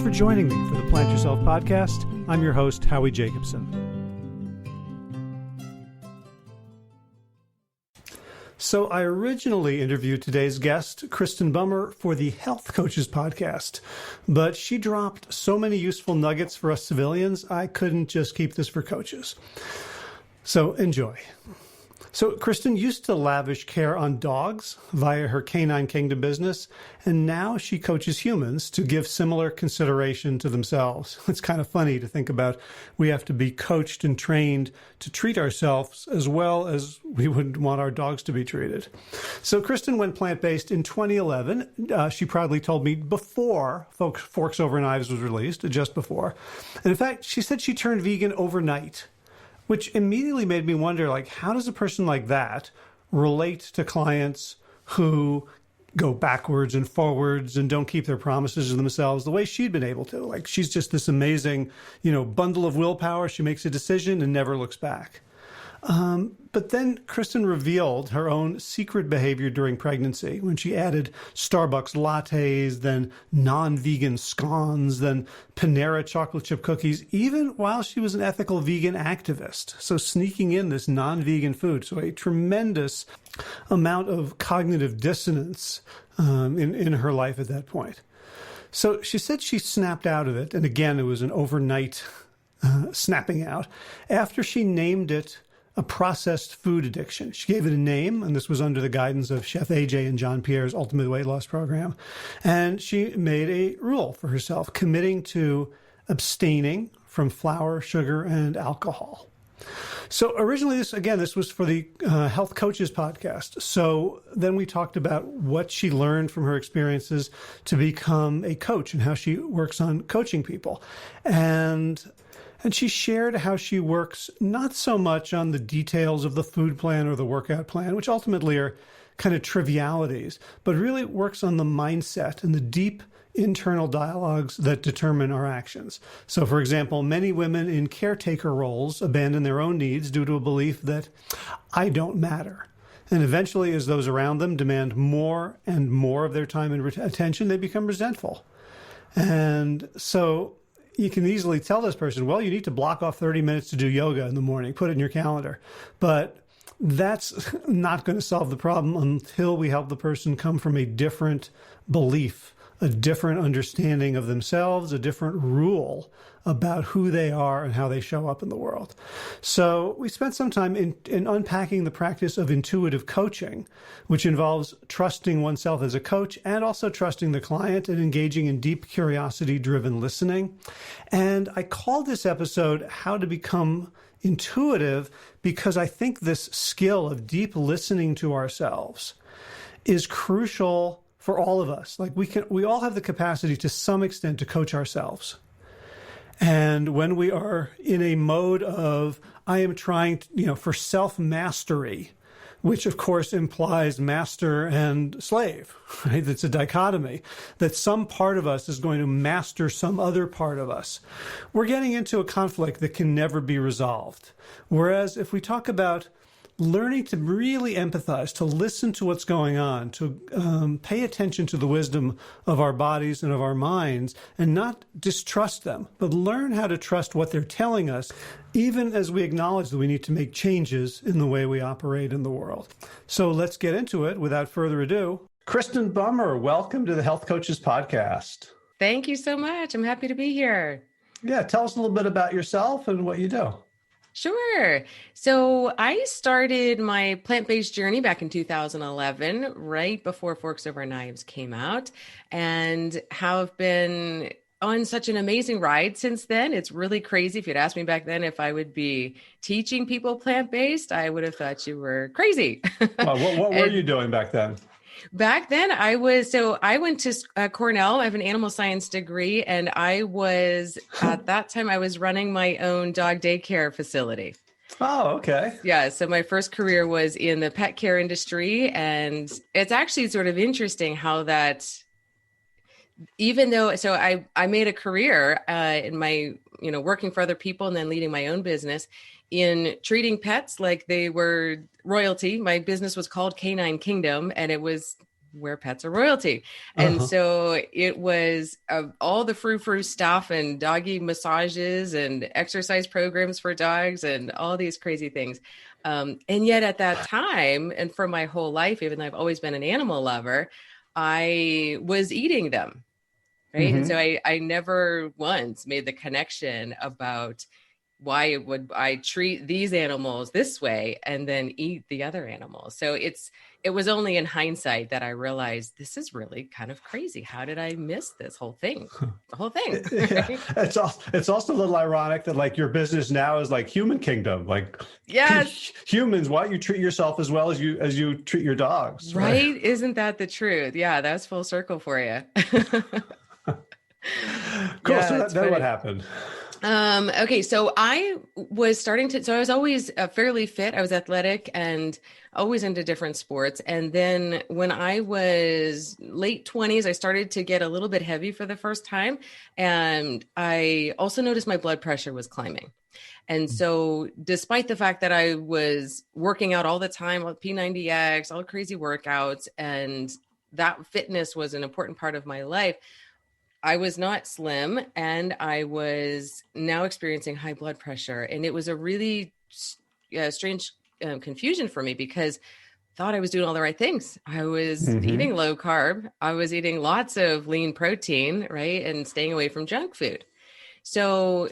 for joining me for the Plant Yourself podcast. I'm your host, Howie Jacobson. So I originally interviewed today's guest, Kristen Bummer, for the Health Coaches podcast, but she dropped so many useful nuggets for us civilians, I couldn't just keep this for coaches. So enjoy. So Kristen used to lavish care on dogs via her Canine Kingdom business, and now she coaches humans to give similar consideration to themselves. It's kind of funny to think about. We have to be coached and trained to treat ourselves as well as we would want our dogs to be treated. So Kristen went plant-based in 2011. She proudly told me before Forks Over Knives was released, just before. And in fact, she said she turned vegan overnight, which immediately made me wonder, how does a person like that relate to clients who go backwards and forwards and don't keep their promises to themselves the way she'd been able to? She's just this amazing, bundle of willpower. She makes a decision and never looks back. But then Kristen revealed her own secret behavior during pregnancy when she added Starbucks lattes, then non-vegan scones, then Panera chocolate chip cookies, even while she was an ethical vegan activist. So sneaking in this non-vegan food. So a tremendous amount of cognitive dissonance in her life at that point. So she said she snapped out of it. And again, it was an overnight snapping out after she named it a processed food addiction. She gave it a name, and this was under the guidance of Chef AJ and John Pierre's Ultimate Weight Loss Program. And she made a rule for herself, committing to abstaining from flour, sugar, and alcohol. So originally, this was for the Health Coaches podcast. So then we talked about what she learned from her experiences to become a coach and how she works on coaching people. And she shared how she works not so much on the details of the food plan or the workout plan, which ultimately are kind of trivialities, but really works on the mindset and the deep internal dialogues that determine our actions. So, for example, many women in caretaker roles abandon their own needs due to a belief that I don't matter. And eventually, as those around them demand more and more of their time and attention, they become resentful. And so you can easily tell this person, well, you need to block off 30 minutes to do yoga in the morning, put it in your calendar. But that's not going to solve the problem until we help the person come from a different belief, a different understanding of themselves, a different rule about who they are and how they show up in the world. So we spent some time in unpacking the practice of intuitive coaching, which involves trusting oneself as a coach and also trusting the client and engaging in deep curiosity-driven listening. And I called this episode How to Become Intuitive because I think this skill of deep listening to ourselves is crucial for all of us. We all have the capacity to some extent to coach ourselves. And when we are in a mode of, I am trying to, for self-mastery, which of course implies master and slave, right? It's a dichotomy that some part of us is going to master some other part of us. We're getting into a conflict that can never be resolved. Whereas if we talk about learning to really empathize, to listen to what's going on, to pay attention to the wisdom of our bodies and of our minds, and not distrust them, but learn how to trust what they're telling us, even as we acknowledge that we need to make changes in the way we operate in the world. So let's get into it without further ado. Kristen Bummer, welcome to the Health Coaches podcast. Thank you so much. I'm happy to be here. Yeah, tell us a little bit about yourself and what you do. Sure. So I started my plant-based journey back in 2011, right before Forks Over Knives came out, and have been on such an amazing ride since then. It's really crazy. If you'd asked me back then if I would be teaching people plant-based, I would have thought you were crazy. Well, what were you doing back then? Back then I went to Cornell. I have an animal science degree, and at that time I was running my own dog daycare facility. Oh, okay. Yeah. So my first career was in the pet care industry, and it's actually sort of interesting how that, even though, so I made a career in my, working for other people and then leading my own business in treating pets like they were royalty. My business was called Canine Kingdom, and it was where pets are royalty. And so it was all the frou-frou stuff and doggy massages and exercise programs for dogs and all these crazy things. And yet at that time, and for my whole life, even though I've always been an animal lover, I was eating them. Right. And so I never once made the connection about why would I treat these animals this way and then eat the other animals. So it was only in hindsight that I realized this is really kind of crazy. How did I miss this whole thing? The whole thing. Yeah. It's also a little ironic that like your business now is like human kingdom. Like, yes, humans, why don't you treat yourself as well as you treat your dogs? Right? Isn't that the truth? Yeah, that's full circle for you. Cool. Yeah, So then what happened? Okay, so I was so I was always fairly fit. I was athletic and always into different sports. And then when I was late 20s, I started to get a little bit heavy for the first time. And I also noticed my blood pressure was climbing. And so despite the fact that I was working out all the time, P90X, all crazy workouts, and that fitness was an important part of my life, I was not slim and I was now experiencing high blood pressure. And it was a really strange confusion for me because I thought I was doing all the right things. I was eating low carb. I was eating lots of lean protein, right? And staying away from junk food. So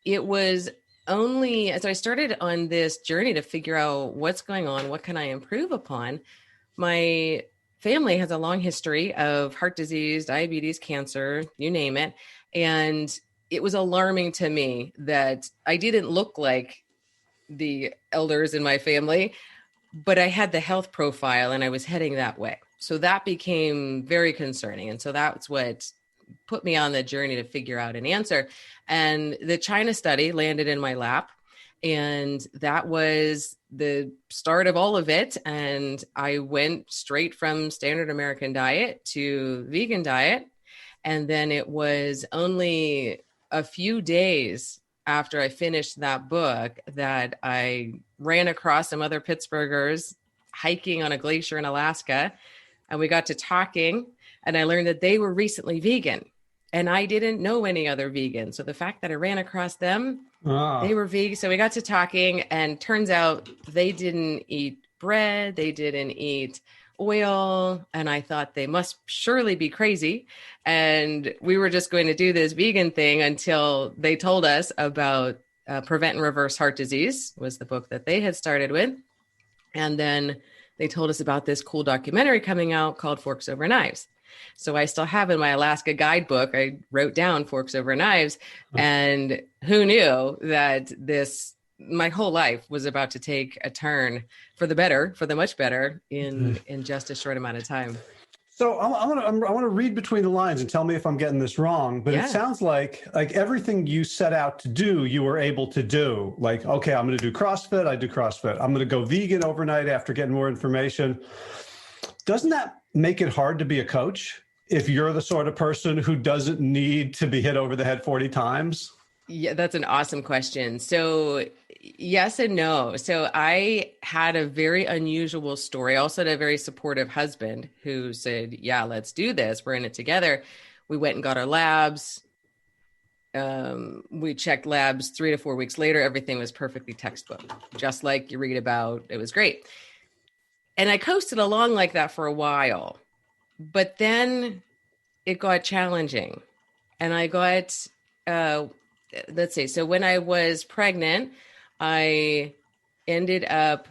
it was so I started on this journey to figure out what's going on. What can I improve upon? My family has a long history of heart disease, diabetes, cancer, you name it. And it was alarming to me that I didn't look like the elders in my family, but I had the health profile and I was heading that way. So that became very concerning. And so that's what put me on the journey to figure out an answer. And the China study landed in my lap. And that was the start of all of it. And I went straight from standard American diet to vegan diet. And then it was only a few days after I finished that book that I ran across some other Pittsburghers hiking on a glacier in Alaska. And we got to talking and I learned that they were recently vegan. And I didn't know any other vegans. So the fact that I ran across them, they were vegan. So we got to talking and turns out they didn't eat bread. They didn't eat oil. And I thought they must surely be crazy. And we were just going to do this vegan thing until they told us about Prevent and Reverse Heart Disease was the book that they had started with. And then they told us about this cool documentary coming out called Forks Over Knives. So I still have in my Alaska guidebook, I wrote down Forks Over Knives, and who knew that my whole life was about to take a turn for the better, for the much better in just a short amount of time. So I want to read between the lines and tell me if I'm getting this wrong, but It sounds like everything you set out to do, you were able to do. Like, okay, I'm going to do CrossFit. I do CrossFit. I'm going to go vegan overnight after getting more information. Doesn't that make it hard to be a coach if you're the sort of person who doesn't need to be hit over the head 40 times? Yeah, that's an awesome question. So yes and no. So I had a very unusual story. I also had a very supportive husband who said, yeah, let's do this. We're in it together. We went and got our labs. We checked labs 3 to 4 weeks later. Everything was perfectly textbook, just like you read about. It was great. And I coasted along like that for a while, but then it got challenging and I got, let's see. So when I was pregnant, I ended up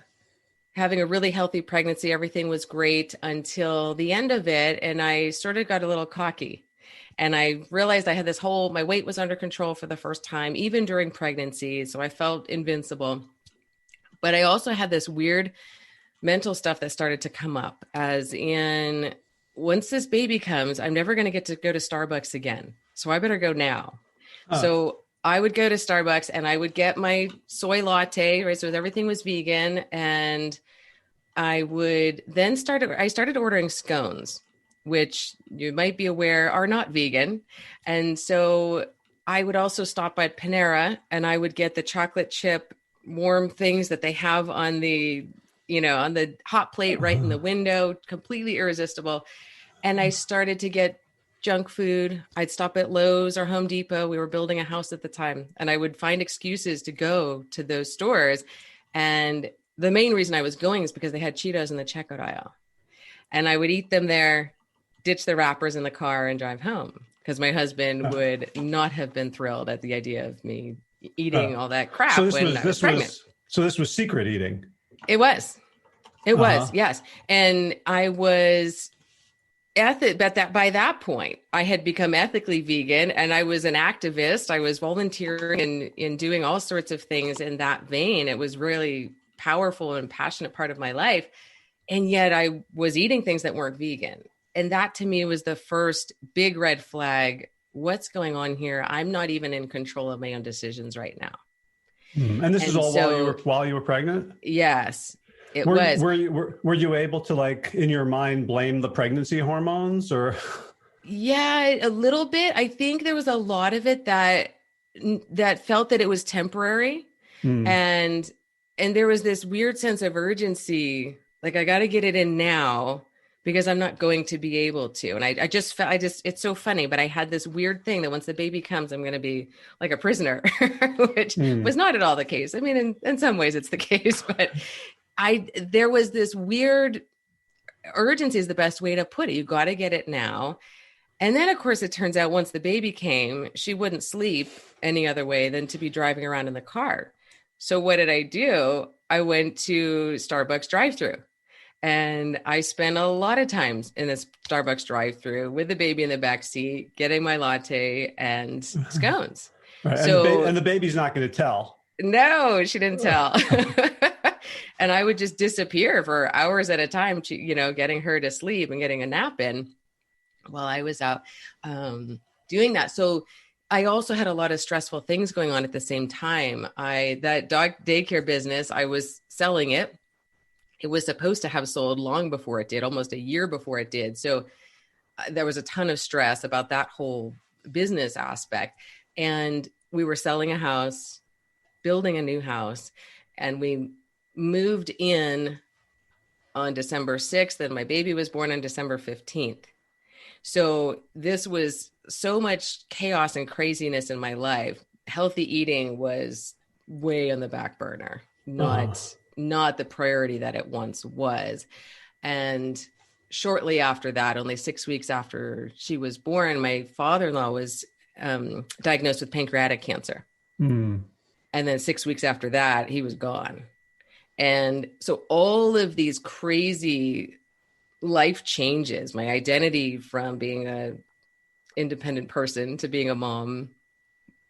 having a really healthy pregnancy. Everything was great until the end of it. And I sort of got a little cocky and I realized I had my weight was under control for the first time, even during pregnancy. So I felt invincible, but I also had this weird mental stuff that started to come up, as in, once this baby comes, I'm never going to get to go to Starbucks again. So I better go now. So I would go to Starbucks and I would get my soy latte, right? So everything was vegan. And I would then I started ordering scones, which you might be aware are not vegan. And so I would also stop at Panera and I would get the chocolate chip warm things that they have on the on the hot plate right in the window, completely irresistible. And I started to get junk food. I'd stop at Lowe's or Home Depot. We were building a house at the time, and I would find excuses to go to those stores. And the main reason I was going is because they had Cheetos in the checkout aisle. And I would eat them there, ditch the wrappers in the car, and drive home, because my husband would not have been thrilled at the idea of me eating all that crap I was pregnant. So this was secret eating. It was, yes. And I was by that point, I had become ethically vegan, and I was an activist. I was volunteering in doing all sorts of things in that vein. It was really powerful and passionate part of my life. And yet I was eating things that weren't vegan. And that to me was the first big red flag. What's going on here? I'm not even in control of my own decisions right now. And this is all while you were pregnant? Yes. Were you able to, like, in your mind, blame the pregnancy hormones, or? Yeah, a little bit. I think there was a lot of it that felt that it was temporary, and there was this weird sense of urgency, like I got to get it in now because I'm not going to be able to. And I just felt, it's so funny, but I had this weird thing that once the baby comes, I'm going to be like a prisoner, which was not at all the case. I mean, in some ways it's the case, but there was this weird urgency is the best way to put it. You got to get it now. And then, of course, it turns out once the baby came, she wouldn't sleep any other way than to be driving around in the car. So what did I do? I went to Starbucks drive-thru, and I spent a lot of times in this Starbucks drive-thru with the baby in the back seat, getting my latte and scones. Right. So, and the baby's not going to tell. No, she didn't tell. And I would just disappear for hours at a time, getting her to sleep and getting a nap in while I was out doing that. So I also had a lot of stressful things going on at the same time. That dog daycare business, I was selling it. It was supposed to have sold long before it did, almost a year before it did. So there was a ton of stress about that whole business aspect. And we were selling a house, building a new house, and we moved in on December 6th, and my baby was born on December 15th. So this was so much chaos and craziness in my life. Healthy eating was way on the back burner, not the priority that it once was. And shortly after that, only 6 weeks after she was born, my father-in-law was diagnosed with pancreatic cancer. And then 6 weeks after that, he was gone. And so all of these crazy life changes, my identity from being an independent person to being a mom,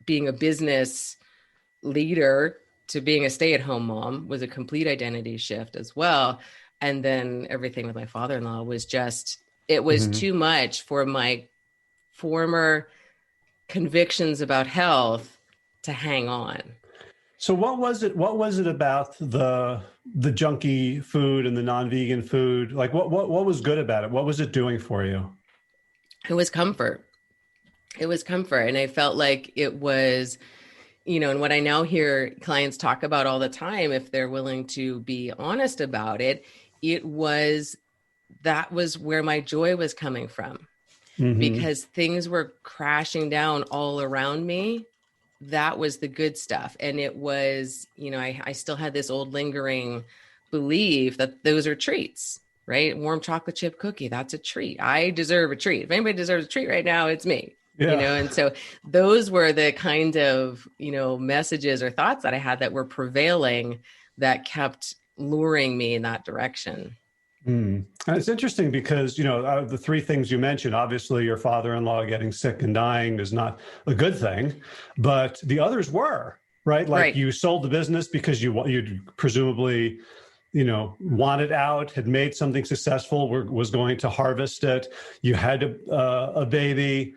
being a business leader to being a stay-at-home mom, was a complete identity shift as well. And then everything with my father-in-law was it was too much for my former convictions about health to hang on. So what was it about the junky food and the non-vegan food? Like what was good about it? What was it doing for you? It was comfort. And I felt like it was, and what I now hear clients talk about all the time, if they're willing to be honest about it, that was where my joy was coming from, because things were crashing down all around me. That was the good stuff. And it was, I still had this old lingering belief that those are treats, right? Warm chocolate chip cookie, that's a treat. I deserve a treat. If anybody deserves a treat right now, it's me. Yeah. And so those were the kind of, messages or thoughts that I had that were prevailing that kept luring me in that direction. And it's interesting because, the three things you mentioned, obviously your father-in-law getting sick and dying is not a good thing, but the others were, right? Like you sold the business because you presumably, wanted out, had made something successful, was going to harvest it. You had a baby.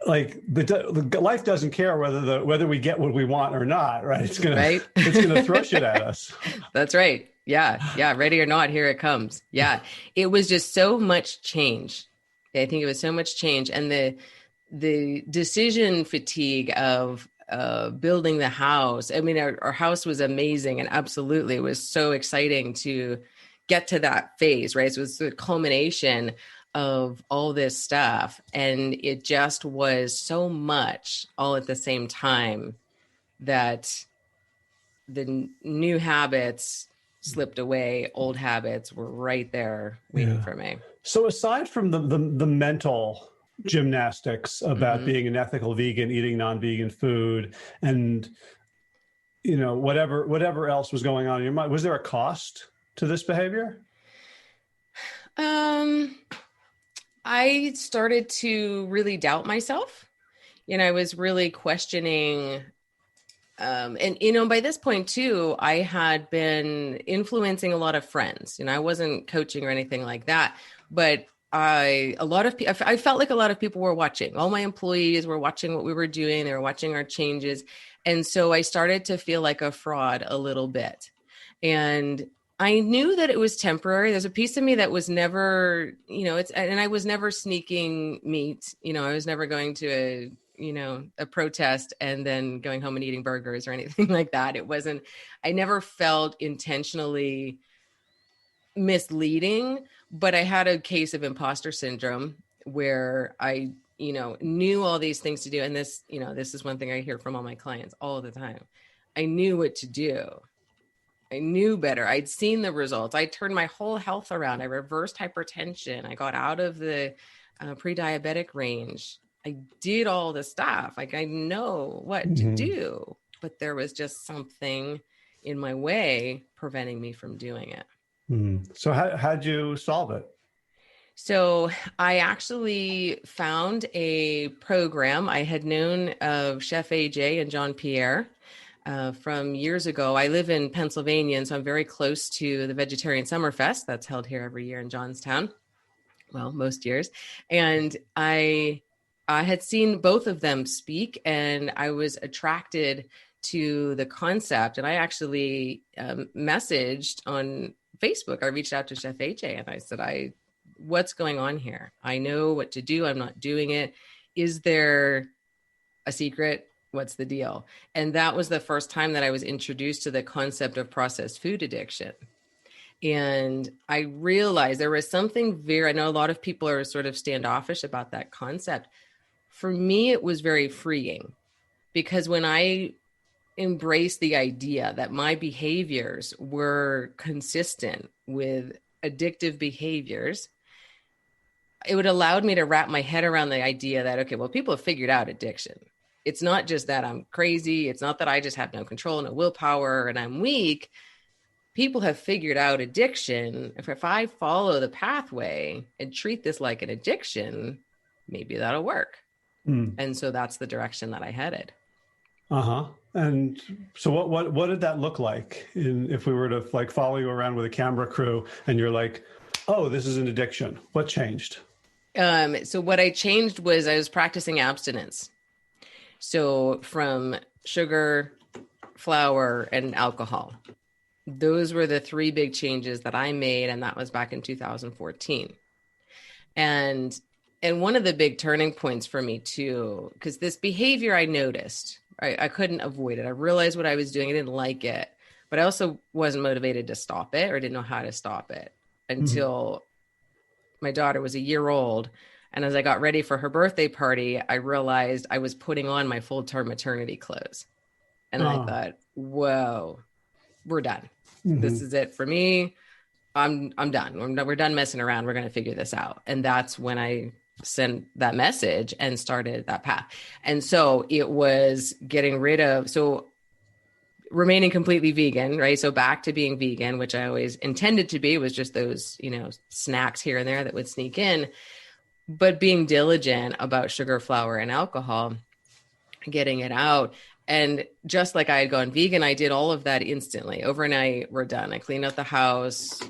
Like the life doesn't care whether we get what we want or not, right? It's gonna throw shit at us. That's right. Yeah. Ready or not, here it comes. Yeah. It was just so much change. I think it was so much change, and the decision fatigue of building the house. I mean, our house was amazing, and absolutely, it was so exciting to get to that phase, right? So it's the culmination of all this stuff. And it just was so much all at the same time that the new habits slipped away. Old habits were right there waiting for me. So aside from the mental gymnastics about being an ethical vegan, eating non-vegan food, and whatever else was going on in your mind, was there a cost to this behavior? I started to really doubt myself. I was really questioning. And by this point too, I had been influencing a lot of friends. I wasn't coaching or anything like that, but I felt like a lot of people were watching. All my employees were watching what we were doing. They were watching our changes. And so I started to feel like a fraud a little bit. And I knew that it was temporary. There's a piece of me that was never, and I was never sneaking meat. I was never going to a protest and then going home and eating burgers or anything like that. I never felt intentionally misleading, but I had a case of imposter syndrome where I, knew all these things to do. And this is one thing I hear from all my clients all the time. I knew what to do. I knew better. I'd seen the results. I turned my whole health around. I reversed hypertension. I got out of the pre-diabetic range. I did all the stuff. Like, I know what to do, but there was just something in my way preventing me from doing it. So how'd you solve it? So I actually found a program. I had known of Chef AJ and John Pierre from years ago. I live in Pennsylvania, and so I'm very close to the Vegetarian Summerfest that's held here every year in Johnstown. Well, most years. And I had seen both of them speak, and I was attracted to the concept. And I actually messaged on Facebook. I reached out to Chef AJ and I said, what's going on here? I know what to do. I'm not doing it. Is there a secret? What's the deal? And that was the first time that I was introduced to the concept of processed food addiction. And I realized there was something I know a lot of people are sort of standoffish about that concept. For me, it was very freeing, because when I embraced the idea that my behaviors were consistent with addictive behaviors, it would allow me to wrap my head around the idea that, okay, well, people have figured out addiction. It's not just that I'm crazy. It's not that I just have no control, no willpower, and I'm weak. People have figured out addiction. If I follow the pathway and treat this like an addiction, maybe that'll work. And so that's the direction that I headed. And so what did that look like if we were to like follow you around with a camera crew and you're like, oh, this is an addiction? What changed? So what I changed was I was practicing abstinence. So from sugar, flour, and alcohol. Those were the three big changes that I made. And that was back in 2014. And one of the big turning points for me too, because this behavior I noticed, I couldn't avoid it. I realized what I was doing. I didn't like it, but I also wasn't motivated to stop it, or didn't know how to stop it until my daughter was a year old. And as I got ready for her birthday party, I realized I was putting on my full-term maternity clothes. And I thought, whoa, we're done. This is it for me. I'm done. We're done messing around. We're going to figure this out. And that's when I sent that message and started that path. And so it was remaining completely vegan, right? So back to being vegan, which I always intended to be, was just those, snacks here and there that would sneak in, but being diligent about sugar, flour, and alcohol, getting it out. And just like I had gone vegan, I did all of that instantly. Overnight, we're done. I cleaned out the house.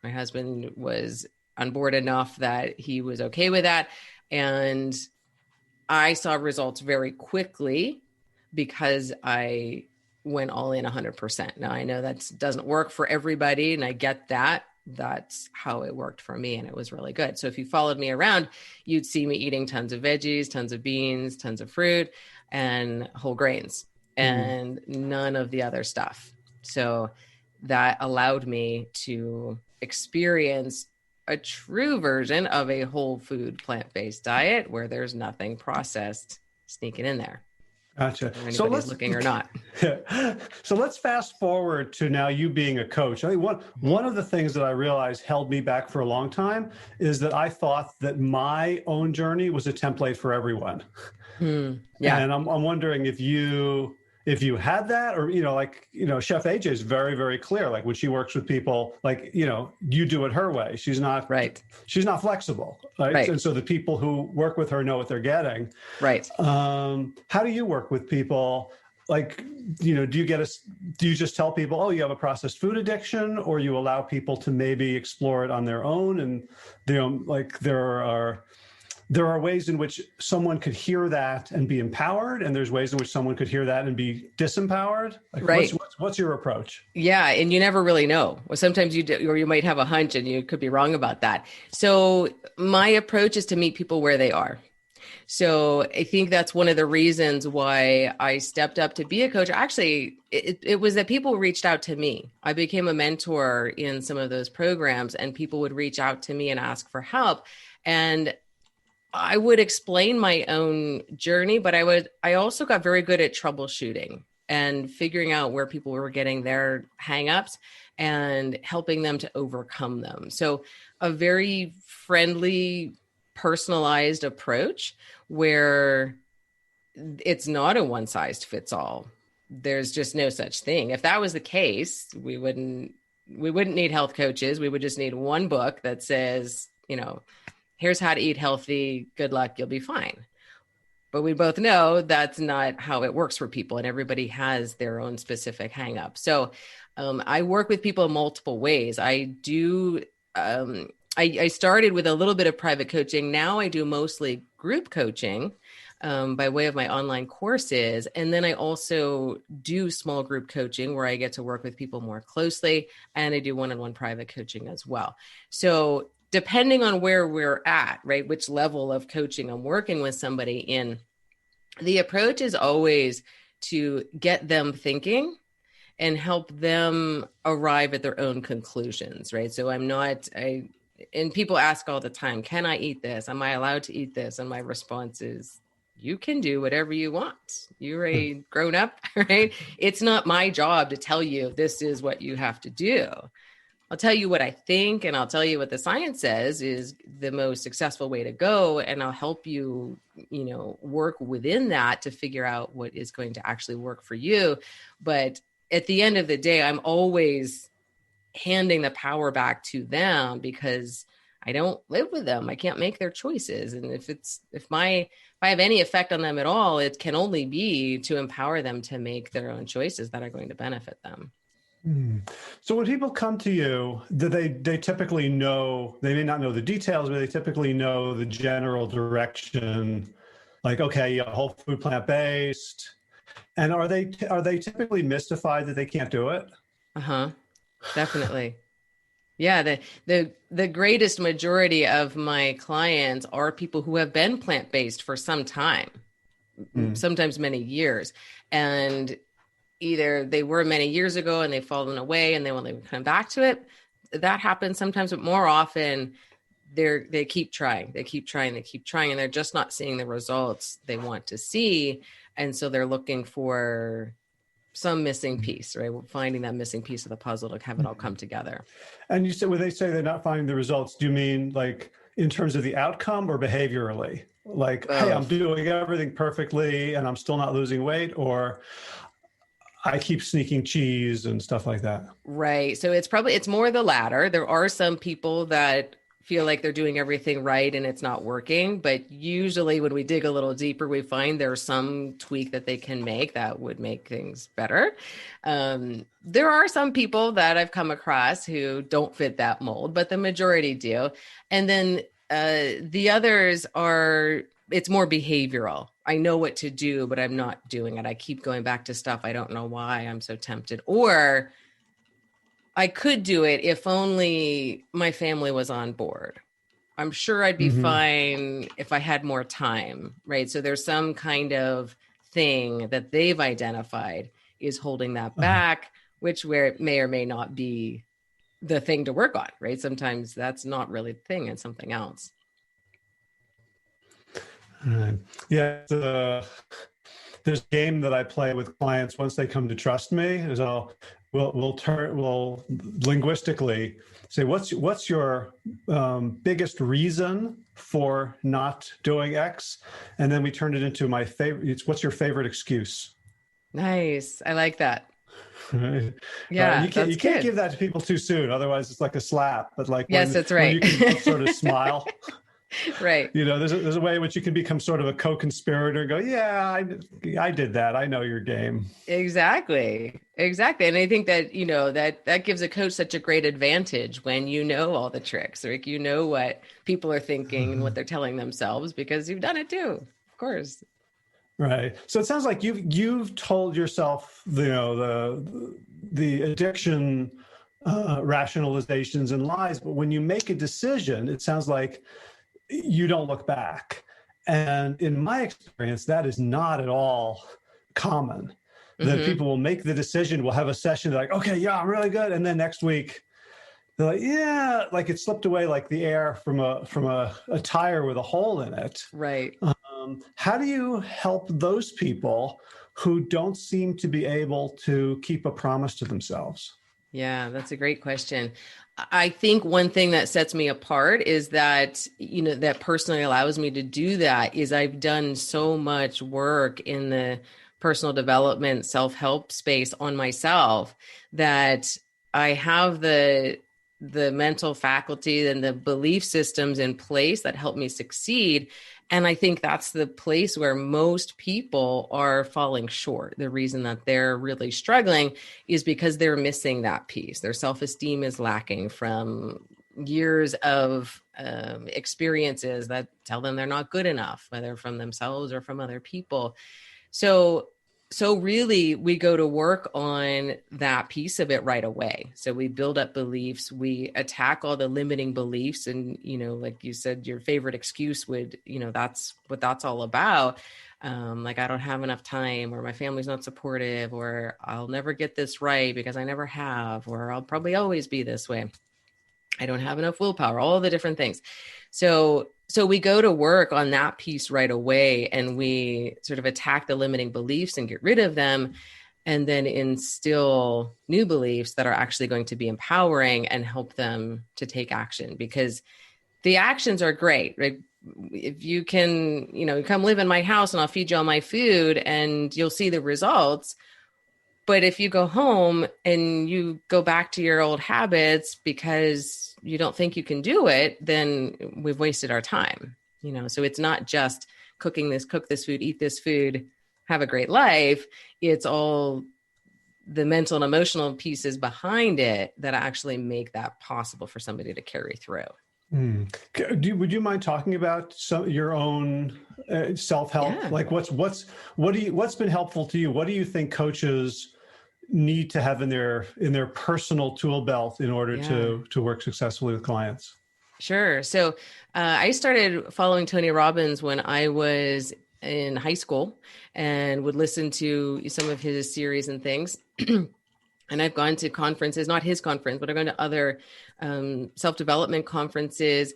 My husband was on board enough that he was okay with that. And I saw results very quickly because I went all in 100%. Now I know that doesn't work for everybody, and I get that. That's how it worked for me, and it was really good. So if you followed me around, you'd see me eating tons of veggies, tons of beans, tons of fruit, and whole grains, and none of the other stuff. So that allowed me to experience a true version of a whole food plant-based diet where there's nothing processed sneaking in there. Gotcha. Whether anybody's looking or not. So let's fast forward to now you being a coach. I think one of the things that I realized held me back for a long time is that I thought that my own journey was a template for everyone. Yeah. And I'm wondering if you had that, or, Chef AJ is very, very clear. Like when she works with people, like, you do it her way. She's not flexible. Right. And so the people who work with her know what they're getting. Right. How do you work with people? Like, do you just tell people, oh, you have a processed food addiction, or you allow people to maybe explore it on their own? And, there are ways in which someone could hear that and be empowered, and there's ways in which someone could hear that and be disempowered. Like, right. What's your approach? Yeah, and you never really know. Well, sometimes you do, or you might have a hunch, and you could be wrong about that. So my approach is to meet people where they are. So I think that's one of the reasons why I stepped up to be a coach. Actually, it was that people reached out to me. I became a mentor in some of those programs, and people would reach out to me and ask for help. And I would explain my own journey, but I also got very good at troubleshooting and figuring out where people were getting their hangups and helping them to overcome them. So a very friendly, personalized approach where it's not a one size fits all. There's just no such thing. If that was the case, we wouldn't need health coaches. We would just need one book that says, here's how to eat healthy. Good luck. You'll be fine. But we both know that's not how it works for people, and everybody has their own specific hang up. So I work with people in multiple ways. I do. I started with a little bit of private coaching. Now I do mostly group coaching by way of my online courses. And then I also do small group coaching where I get to work with people more closely. And I do one-on-one private coaching as well. So depending on where we're at, right, which level of coaching I'm working with somebody in, the approach is always to get them thinking and help them arrive at their own conclusions, right? So and people ask all the time, can I eat this? Am I allowed to eat this? And my response is, you can do whatever you want. You're a grown up, right? It's not my job to tell you this is what you have to do. I'll tell you what I think, and I'll tell you what the science says is the most successful way to go. And I'll help you, work within that to figure out what is going to actually work for you. But at the end of the day, I'm always handing the power back to them because I don't live with them. I can't make their choices. And if I have any effect on them at all, it can only be to empower them to make their own choices that are going to benefit them. So when people come to you, do they typically know, they may not know the details, but they typically know the general direction, like, okay, whole food, plant-based. And are they typically mystified that they can't do it? Definitely. Yeah. The greatest majority of my clients are people who have been plant-based for some time, sometimes many years. And either they were many years ago and they've fallen away and they want to come back to it. That happens sometimes, but more often they keep trying, and they're just not seeing the results they want to see. And so they're looking for some missing piece, right? Finding that missing piece of the puzzle to have it all come together. And you said, when they say they're not finding the results, do you mean like in terms of the outcome or behaviorally? Like, hey, I'm doing everything perfectly and I'm still not losing weight, or I keep sneaking cheese and stuff like that. Right. So it's more the latter. There are some people that feel like they're doing everything right and it's not working. But usually when we dig a little deeper, we find there's some tweak that they can make that would make things better. There are some people that I've come across who don't fit that mold, but the majority do. And then the others it's more behavioral. I know what to do, but I'm not doing it. I keep going back to stuff. I don't know why I'm so tempted. Or I could do it if only my family was on board. I'm sure I'd be fine if I had more time, right? So there's some kind of thing that they've identified is holding that back, which where it may or may not be the thing to work on, right? Sometimes that's not really the thing, it's something else. Right. Yeah. There's a game that I play with clients once they come to trust me. Is we'll linguistically say, what's your biggest reason for not doing X, and then we turn it into my favorite. It's what's your favorite excuse. Nice. I like that. Right. Yeah, You that's can't good. give that to people too soon, otherwise it's like a slap. But like Yes, that's when right. you can sort of smile. Right. There's a way in which you can become sort of a co-conspirator and go, yeah, I did that. I know your game. Exactly. Exactly. And I think that, that gives a coach such a great advantage when you know all the tricks, like you know what people are thinking and what they're telling themselves because you've done it too. Of course. Right. So it sounds like you've told yourself, the addiction rationalizations and lies, but when you make a decision, it sounds like you don't look back. And in my experience, that is not at all common. That Mm-hmm. people will make the decision, will have a session, they're like, okay, yeah, I'm really good. And then next week, they're like, yeah, like it slipped away like the air from a tire with a hole in it. Right. How do you help those people who don't seem to be able to keep a promise to themselves? Yeah, that's a great question. I think one thing that sets me apart is that, that personally allows me to do that is I've done so much work in the personal development, self-help space on myself that I have the mental faculty and the belief systems in place that help me succeed. And I think that's the place where most people are falling short. The reason that they're really struggling is because they're missing that piece. Their self-esteem is lacking from years of experiences that tell them they're not good enough, whether from themselves or from other people. So really we go to work on that piece of it right away. So we build up beliefs, we attack all the limiting beliefs. And, like you said, your favorite excuse would, that's what that's all about. Like I don't have enough time, or my family's not supportive, or I'll never get this right because I never have, or I'll probably always be this way. I don't have enough willpower, all the different things. So we go to work on that piece right away, and we sort of attack the limiting beliefs and get rid of them, and then instill new beliefs that are actually going to be empowering and help them to take action, because the actions are great, right? If you can, come live in my house and I'll feed you all my food and you'll see the results. But if you go home and you go back to your old habits because you don't think you can do it, then we've wasted our time. So it's not just cook this food, eat this food, have a great life. It's all the mental and emotional pieces behind it that actually make that possible for somebody to carry through. Would you mind talking about your own self-help? Yeah. Like what's been helpful to you? What do you think coaches need to have in their personal tool belt in order to work successfully with clients? Sure. So I started following Tony Robbins when I was in high school and would listen to some of his series and things. And I've gone to conferences, not his conference, but I've gone to other self-development conferences.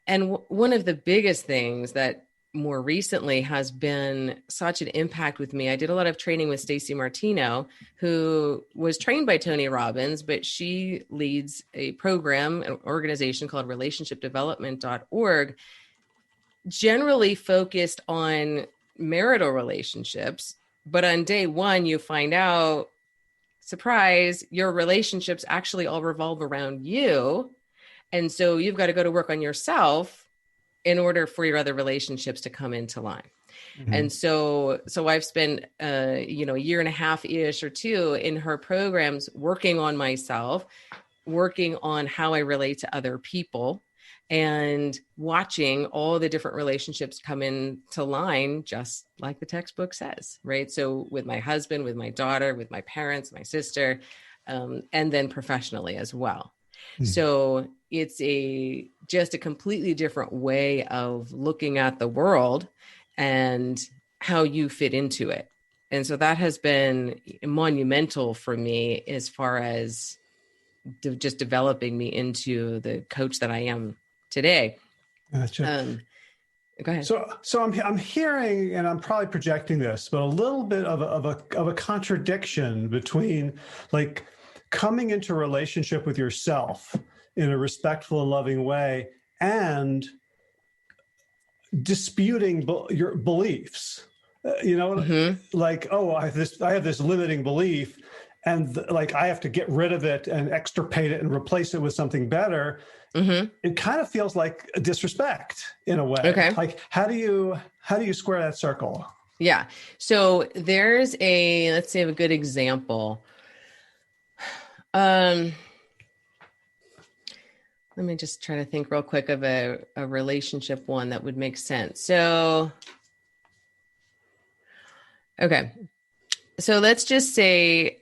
And one of the biggest things that more recently has been such an impact with me, I did a lot of training with Stacey Martino, who was trained by Tony Robbins, but she leads a program, an organization called relationshipdevelopment.org, generally focused on marital relationships. But on day one, you find out, surprise, your relationships actually all revolve around you. And so you've got to go to work on yourself in order for your other relationships to come into line. Mm-hmm. And so I've spent, a year and a half ish or two in her programs, working on myself, working on how I relate to other people, and watching all the different relationships come into line, just like the textbook says, right? So with my husband, with my daughter, with my parents, my sister, and then professionally as well. Mm-hmm. So it's just a completely different way of looking at the world and how you fit into it. And so that has been monumental for me as far as just developing me into the coach that I am today. Gotcha. Go ahead. So I'm hearing, and I'm probably projecting this, but a little bit of a contradiction between like coming into a relationship with yourself in a respectful and loving way and disputing your beliefs. Like, oh, I have this limiting belief, and like I have to get rid of it and extirpate it and replace it with something better. It kind of feels like a disrespect in a way. Okay. Like, how do you square that circle? Yeah. So let's say a good example. Let me just try to think real quick of a relationship one that would make sense. So, okay. So let's just say,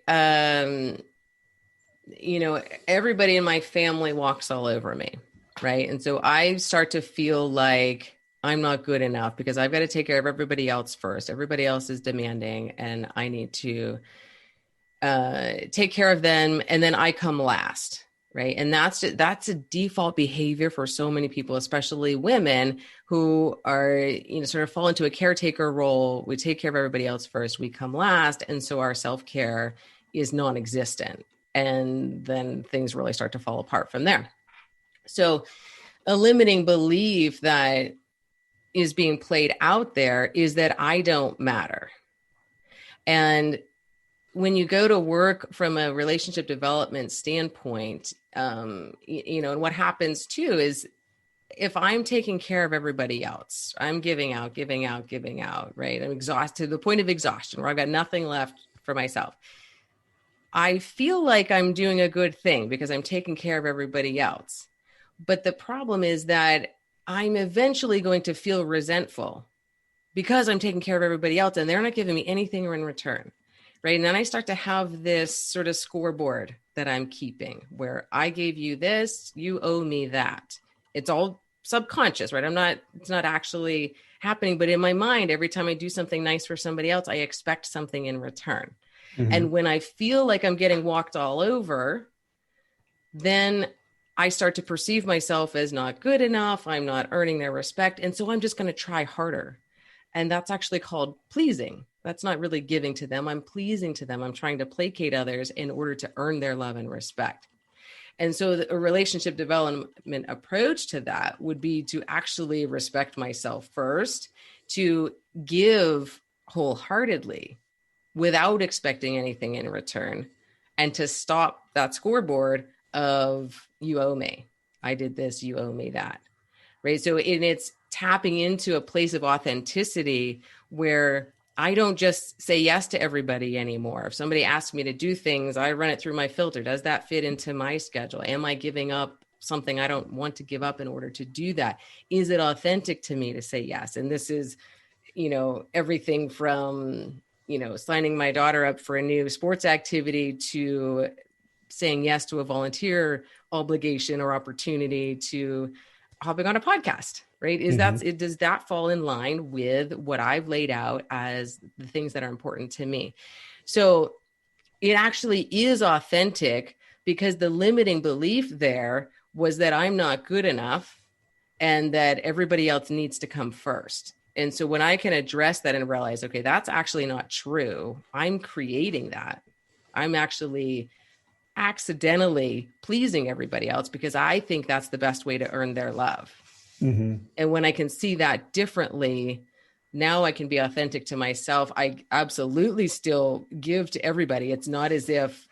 everybody in my family walks all over me, right? And so I start to feel like I'm not good enough because I've got to take care of everybody else first. Everybody else is demanding and I need to take care of them. And then I come last, right? And that's a default behavior for so many people, especially women who are, sort of fall into a caretaker role. We take care of everybody else first, we come last. And so our self-care is non-existent. And then things really start to fall apart from there. So a limiting belief that is being played out there is that I don't matter. And when you go to work from a relationship development standpoint, and what happens too is if I'm taking care of everybody else, I'm giving out, right? I'm exhausted to the point of exhaustion where I've got nothing left for myself. I feel like I'm doing a good thing because I'm taking care of everybody else. But the problem is that I'm eventually going to feel resentful because I'm taking care of everybody else and they're not giving me anything in return, right? And then I start to have this sort of scoreboard that I'm keeping where I gave you this, you owe me that. It's all subconscious, right? It's not actually happening, but in my mind, every time I do something nice for somebody else, I expect something in return. And when I feel like I'm getting walked all over, then I start to perceive myself as not good enough. I'm not earning their respect. And so I'm just going to try harder. And that's actually called pleasing. That's not really giving to them. I'm pleasing to them. I'm trying to placate others in order to earn their love and respect. And so a relationship development approach to that would be to actually respect myself first, to give wholeheartedly without expecting anything in return, and to stop that scoreboard of you owe me. I did this, you owe me that, right? So it's tapping into a place of authenticity where I don't just say yes to everybody anymore. If somebody asks me to do things, I run it through my filter. Does that fit into my schedule? Am I giving up something I don't want to give up in order to do that? Is it authentic to me to say yes? And this is, everything from signing my daughter up for a new sports activity to saying yes to a volunteer obligation or opportunity to hopping on a podcast, right? Does that fall in line with what I've laid out as the things that are important to me? So it actually is authentic because the limiting belief there was that I'm not good enough and that everybody else needs to come first. And so when I can address that and realize, okay, that's actually not true. I'm creating that. I'm actually accidentally pleasing everybody else because I think that's the best way to earn their love. And when I can see that differently, now I can be authentic to myself. I absolutely still give to everybody. It's not as if,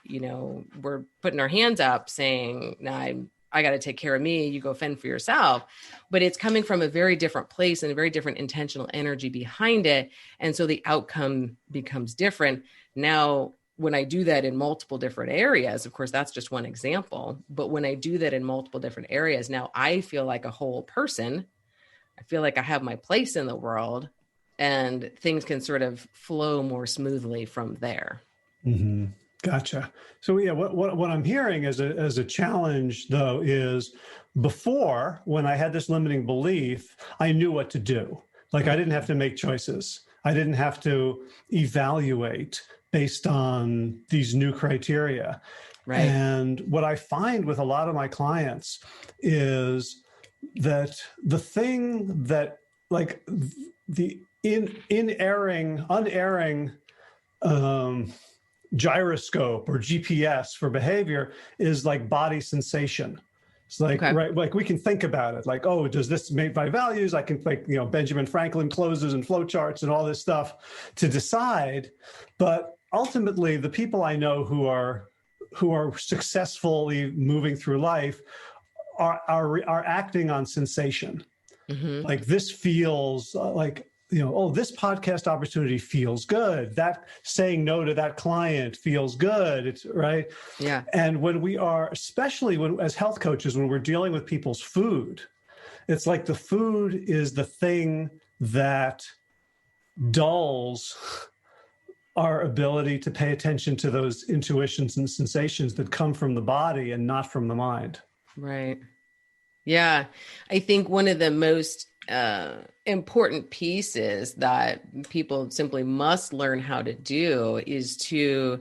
we're putting our hands up saying, no, I got to take care of me. You go fend for yourself. But it's coming from a very different place and a very different intentional energy behind it. And so the outcome becomes different. Now, when I do that in multiple different areas, of course, that's just one example. But when I do that in multiple different areas, now I feel like a whole person. I feel like I have my place in the world and things can sort of flow more smoothly from there. Gotcha. So yeah, what I'm hearing as a challenge though is before, when I had this limiting belief, I knew what to do. Like I didn't have to make choices. I didn't have to evaluate based on these new criteria. Right. And what I find with a lot of my clients is that the thing that, like, the unerring gyroscope or GPS for behavior is like body sensation. It's like, Okay. right, like we can think about it, like, oh, does this make my values? I can, like, Benjamin Franklin closes and flowcharts and all this stuff to decide. But ultimately, the people I know who are successfully moving through life are acting on sensation. Mm-hmm. Like, this feels like, oh, this podcast opportunity feels good. That saying no to that client feels good. It's right. Yeah. And when we are, especially when, as health coaches, when we're dealing with people's food, it's like the food is the thing that dulls our ability to pay attention to those intuitions and sensations that come from the body and not from the mind. Right. Yeah. I think one of the most important pieces that people simply must learn how to do is to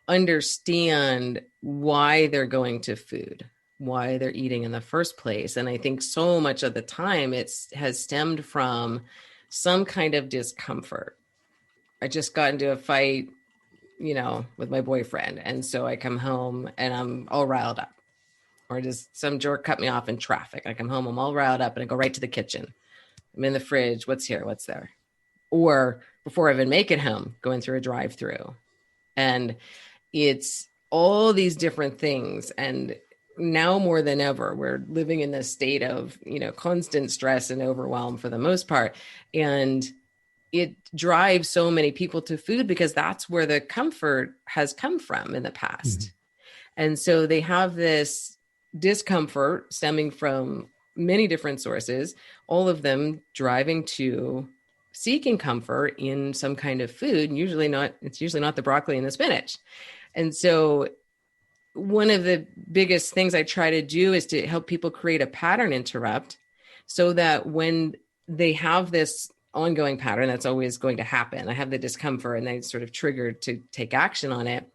understand why they're going to food, why they're eating in the first place. And I think so much of the time has stemmed from some kind of discomfort. I just got into a fight, with my boyfriend. And so I come home and I'm all riled up. Or does some jerk cut me off in traffic? I come home, I'm all riled up and I go right to the kitchen. I'm in the fridge. What's here? What's there? Or before I even make it home, going through a drive-through. And it's all these different things. And now more than ever, we're living in this state of, constant stress and overwhelm for the most part. And it drives so many people to food because that's where the comfort has come from in the past. Mm-hmm. And so they have this discomfort stemming from many different sources, all of them driving to seeking comfort in some kind of food. And it's usually not the broccoli and the spinach. And so one of the biggest things I try to do is to help people create a pattern interrupt so that when they have this ongoing pattern, that's always going to happen. I have the discomfort and they sort of triggered to take action on it.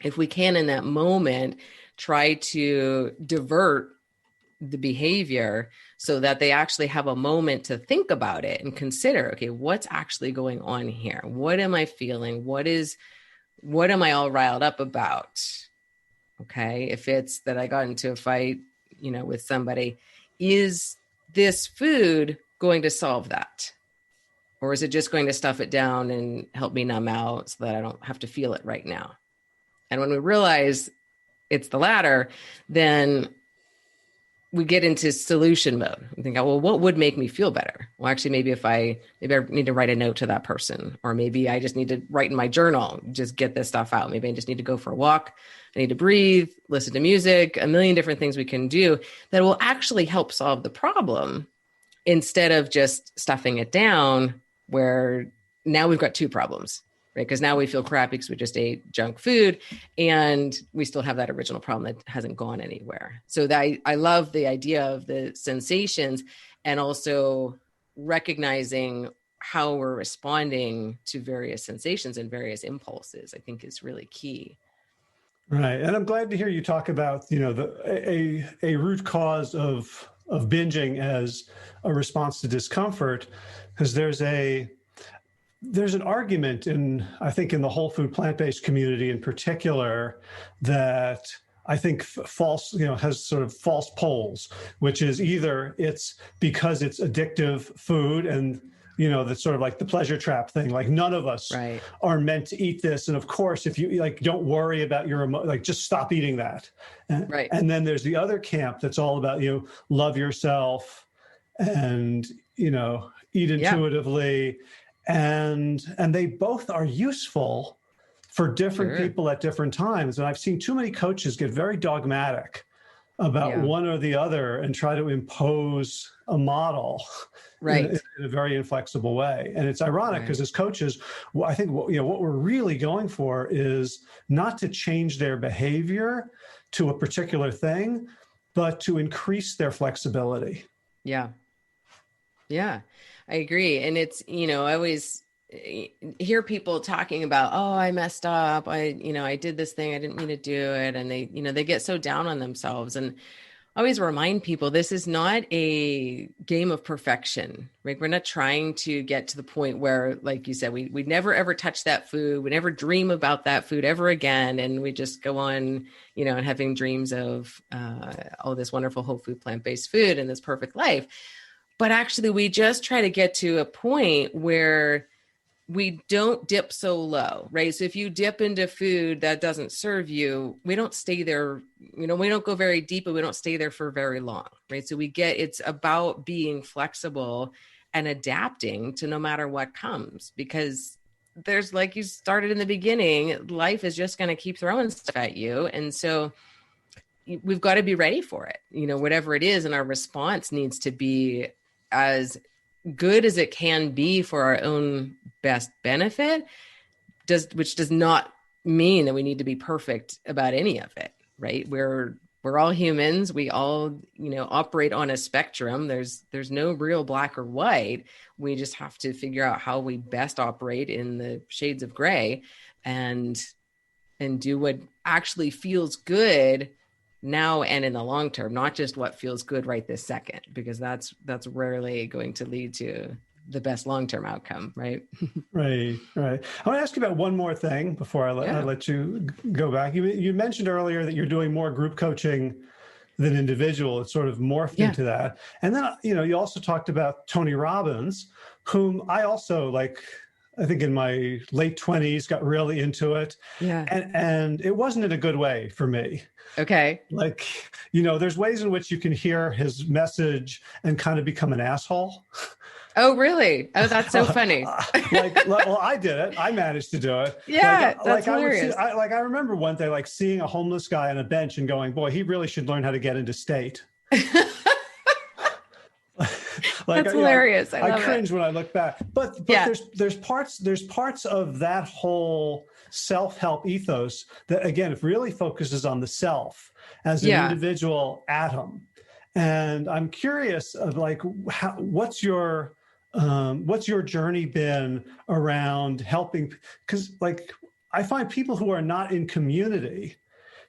If we can, in that moment, try to divert the behavior so that they actually have a moment to think about it and consider, okay, what's actually going on here? What am I feeling? What am I all riled up about? Okay. If it's that I got into a fight, with somebody, is this food going to solve that? Or is it just going to stuff it down and help me numb out so that I don't have to feel it right now? And when we realize it's the latter, then we get into solution mode. We think, well, what would make me feel better? Well, actually, maybe I need to write a note to that person, or maybe I just need to write in my journal, just get this stuff out. Maybe I just need to go for a walk. I need to breathe, listen to music, a million different things we can do that will actually help solve the problem instead of just stuffing it down, where now we've got two problems. Right? Because now we feel crappy because we just ate junk food and we still have that original problem that hasn't gone anywhere. So I love the idea of the sensations and also recognizing how we're responding to various sensations and various impulses, I think is really key. Right. And I'm glad to hear you talk about, a root cause of binging as a response to discomfort, because there's an argument I think in the whole food plant-based community in particular, that I think has sort of false poles, which is either it's because it's addictive food and, that's sort of like the pleasure trap thing. Like, none of us are meant to eat this. And of course, if you don't worry about just stop eating that. And then there's the other camp that's all about, love yourself and, eat intuitively. And they both are useful for different people at different times. And I've seen too many coaches get very dogmatic about one or the other and try to impose a model in a very inflexible way. And it's ironic because as coaches, I think what we're really going for is not to change their behavior to a particular thing, but to increase their flexibility. Yeah. Yeah, I agree. And it's, I always hear people talking about, oh, I messed up. I did this thing. I didn't mean to do it. And they get so down on themselves. And I always remind people this is not a game of perfection, right? We're not trying to get to the point where, like you said, we never ever touch that food. We never dream about that food ever again. And we just go on, and having dreams of all this wonderful whole food, plant-based food and this perfect life. But actually, we just try to get to a point where we don't dip so low, right? So if you dip into food that doesn't serve you, we don't stay there, we don't go very deep, but we don't stay there for very long, right? So it's about being flexible and adapting to no matter what comes, because there's, like you started in the beginning, life is just going to keep throwing stuff at you. And so we've got to be ready for it, whatever it is. And our response needs to be as good as it can be for our own best benefit, which does not mean that we need to be perfect about any of it, right? We're all humans. We all, operate on a spectrum. There's no real black or white. We just have to figure out how we best operate in the shades of gray and do what actually feels good now and in the long term, not just what feels good right this second, because that's rarely going to lead to the best long-term outcome, right? Right. I want to ask you about one more thing before I let you go back. You mentioned earlier that you're doing more group coaching than individual. It's sort of morphed into that. And then, you also talked about Tony Robbins, whom I also I think in my late 20s got really into it. Yeah. And it wasn't in a good way for me. Okay. There's ways in which you can hear his message and kind of become an asshole. Oh, really? Oh, that's so funny. Well, I did it. I managed to do it. Yeah, that's hilarious. I remember one day, seeing a homeless guy on a bench and going, boy, he really should learn how to get into state. That's hilarious. I cringe when I look back. But there's parts of that whole self-help ethos that, again, it really focuses on the self as an individual atom. And I'm curious of what's your journey been around helping? Because I find people who are not in community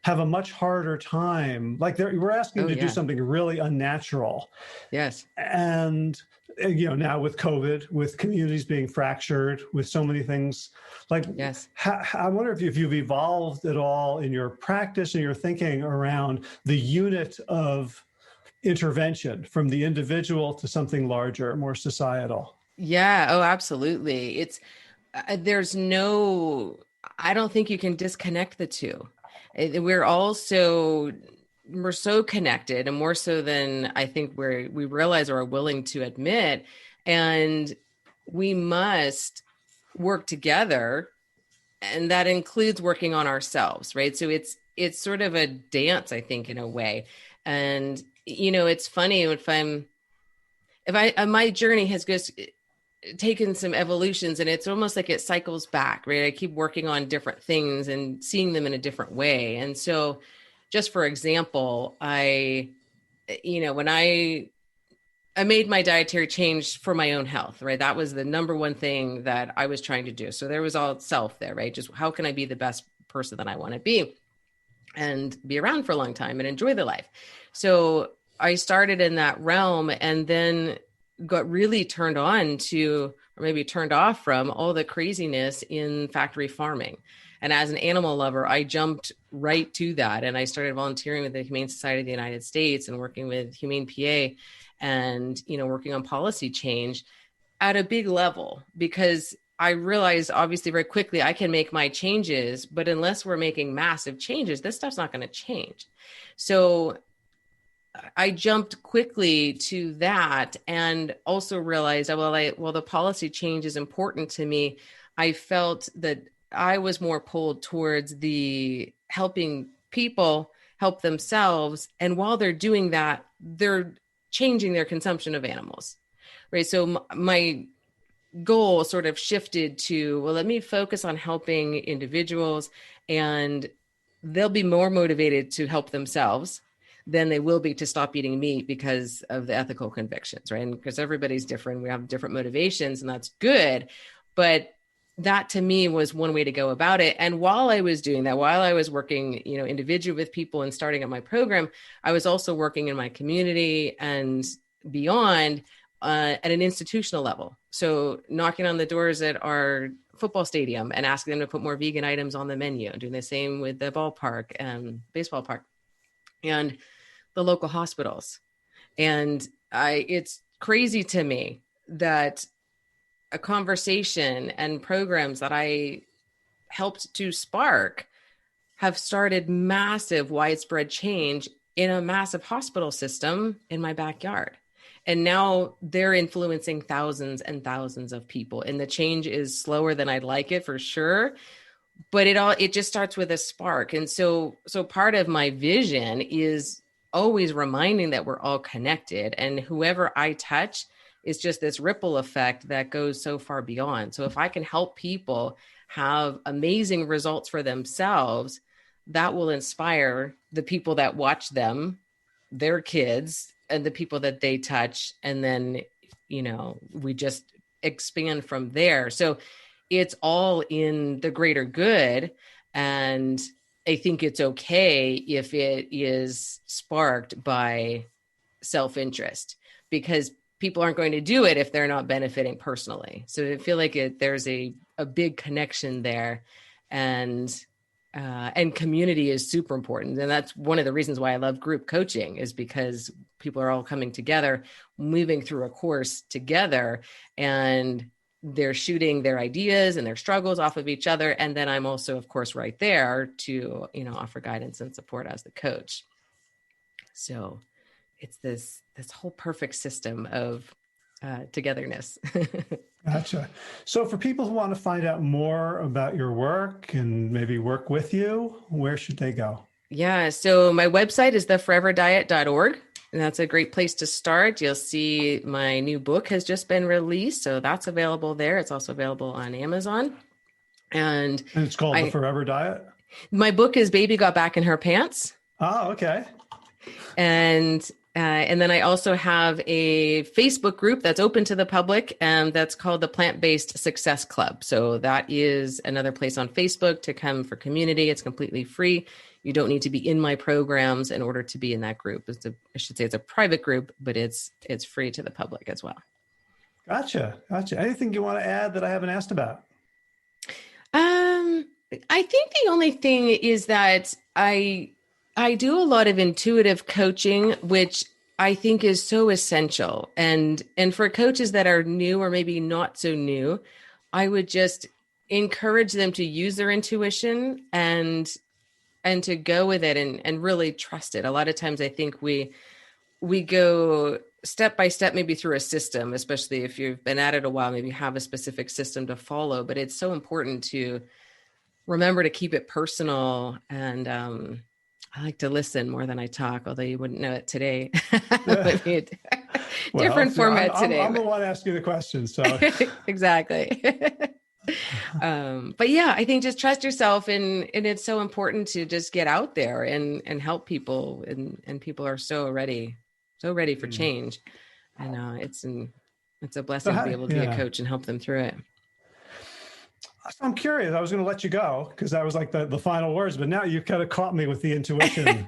have a much harder time. We're asking them to do something really unnatural. Yes. And, now with COVID, with communities being fractured, with so many things, I wonder if you've evolved at all in your practice and your thinking around the unit of intervention from the individual to something larger, more societal. Yeah. Oh, absolutely. It's, I don't think you can disconnect the two. We're so connected, and more so than I think we realize or are willing to admit. And we must work together. And that includes working on ourselves, right? So it's sort of a dance, I think, in a way. And, it's funny my journey has just taken some evolutions, and it's almost like it cycles back, right? I keep working on different things and seeing them in a different way. And so just for example, when I made my dietary change for my own health, right? That was the number one thing that I was trying to do. So there was all self there, right? Just how can I be the best person that I want to be and be around for a long time and enjoy the life? So I started in that realm, and then got really turned on to, or maybe turned off from, all the craziness in factory farming. And as an animal lover, I jumped right to that. And I started volunteering with the Humane Society of the United States and working with Humane PA and, working on policy change at a big level, because I realized obviously very quickly I can make my changes, but unless we're making massive changes, this stuff's not going to change. So I jumped quickly to that, and also realized, well, the policy change is important to me. I felt that I was more pulled towards the helping people help themselves. And while they're doing that, they're changing their consumption of animals, right? So my goal sort of shifted to, well, let me focus on helping individuals, and they'll be more motivated to help themselves than they will be to stop eating meat because of the ethical convictions, right? And because everybody's different, we have different motivations, and that's good. But that to me was one way to go about it. And while I was doing that, while I was working, individually with people and starting up my program, I was also working in my community and beyond at an institutional level. So knocking on the doors at our football stadium and asking them to put more vegan items on the menu, doing the same with the ballpark and baseball park and the local hospitals. And it's crazy to me that a conversation and programs that I helped to spark have started massive widespread change in a massive hospital system in my backyard. And now they're influencing thousands and thousands of people. And the change is slower than I'd like it, for sure. But it just starts with a spark. And so part of my vision is always reminding that we're all connected, and whoever I touch is just this ripple effect that goes so far beyond. So if I can help people have amazing results for themselves, that will inspire the people that watch them, their kids, and the people that they touch. And then, we just expand from there. So it's all in the greater good. And I think it's okay if it is sparked by self-interest, because people aren't going to do it if they're not benefiting personally. So I feel like there's a big connection there, and community is super important. And that's one of the reasons why I love group coaching, is because people are all coming together, moving through a course together, and they're shooting their ideas and their struggles off of each other. And then I'm also, of course, right there to, offer guidance and support as the coach. So it's this whole perfect system of togetherness. Gotcha. So for people who want to find out more about your work and maybe work with you, where should they go? Yeah. So my website is theforevερdiet.org. And that's a great place to start. You'll see my new book has just been released. So that's available there. It's also available on Amazon. And it's called The Forever Diet? My book is Baby Got Back in Her Pants. Oh, okay. And then I also have a Facebook group that's open to the public, and that's called the Plant-Based Success Club. So that is another place on Facebook to come for community. It's completely free. You don't need to be in my programs in order to be in that group. I should say it's a private group, but it's free to the public as well. Gotcha. Anything you want to add that I haven't asked about? I think the only thing is that I do a lot of intuitive coaching, which I think is so essential. And for coaches that are new or maybe not so new, I would just encourage them to use their intuition and to go with it and really trust it. A lot of times I think we go step by step, maybe through a system, especially if you've been at it a while, maybe have a specific system to follow, but it's so important to remember to keep it personal. And I like to listen more than I talk, although you wouldn't know it today. Different format today. I'm the one asking the questions. So exactly. But yeah, I think just trust yourself, and it's so important to just get out there and help people, and people are so ready for change. And it's a blessing to be able to be a coach and help them through it. So I'm curious. I was going to let you go because that was like the final words, but now you kind of caught me with the intuition.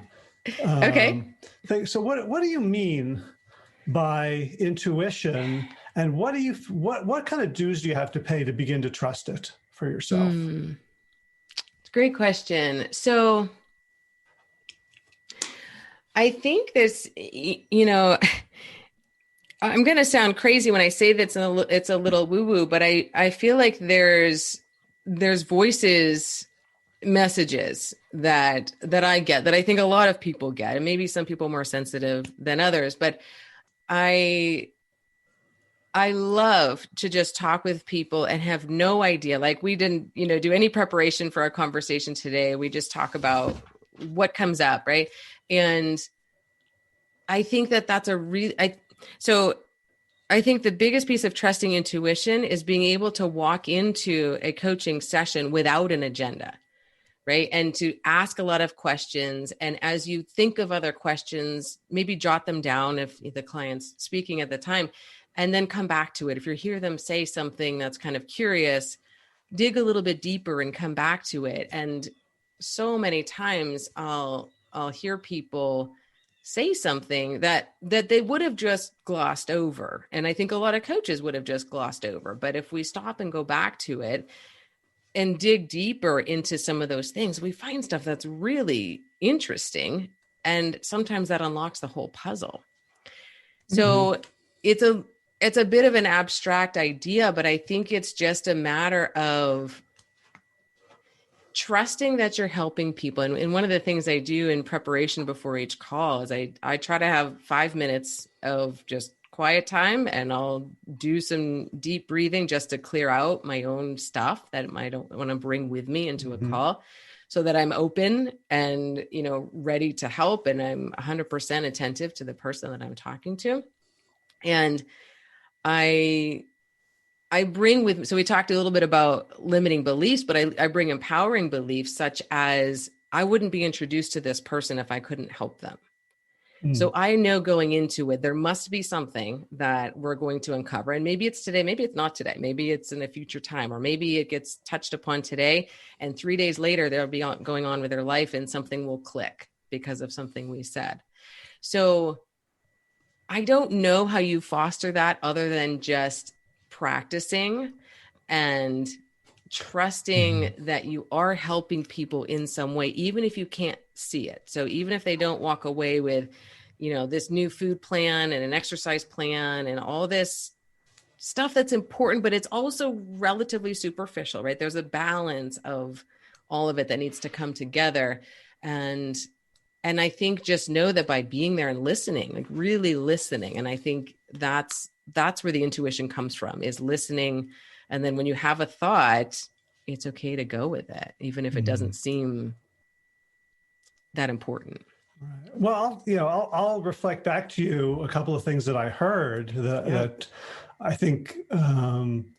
Okay. Thing. So what do you mean by intuition, and what kind of dues do you have to pay to begin to trust it for yourself? It's a great question. So I think this, I'm going to sound crazy when I say that it's a little woo-woo, but I feel like there's voices, messages that I get, that I think a lot of people get, and maybe some people more sensitive than others, but I love to just talk with people and have no idea. Like, we didn't, do any preparation for our conversation today. We just talk about what comes up. Right. And I think that's so I think the biggest piece of trusting intuition is being able to walk into a coaching session without an agenda, right? And to ask a lot of questions. And as you think of other questions, maybe jot them down if the client's speaking at the time, and then come back to it. If you hear them say something that's kind of curious, dig a little bit deeper and come back to it. And so many times I'll hear people say something that they would have just glossed over. And I think a lot of coaches would have just glossed over. But if we stop and go back to it and dig deeper into some of those things, we find stuff that's really interesting. And sometimes that unlocks the whole puzzle. So it's a bit of an abstract idea, but I think it's just a matter of trusting that you're helping people. And one of the things I do in preparation before each call is I try to have 5 minutes of just quiet time, and I'll do some deep breathing just to clear out my own stuff that I don't want to bring with me into a call, so that I'm open and, ready to help. And I'm 100% attentive to the person that I'm talking to. And I bring with, so we talked a little bit about limiting beliefs, but I bring empowering beliefs, such as I wouldn't be introduced to this person if I couldn't help them. So I know going into it, there must be something that we're going to uncover. And maybe it's today, maybe it's not today, maybe it's in a future time, or maybe it gets touched upon today, and 3 days later, they'll be going on with their life and something will click because of something we said. So I don't know how you foster that other than just practicing and trusting that you are helping people in some way, even if you can't see it. So even if they don't walk away with, this new food plan and an exercise plan and all this stuff that's important, but it's also relatively superficial, right? There's a balance of all of it that needs to come together. And I think just know that by being there and listening, like really listening. And I think that's where the intuition comes from, is listening. And then when you have a thought, it's okay to go with it, even if it doesn't seem that important. Right. Well, I'll reflect back to you a couple of things that I heard that I think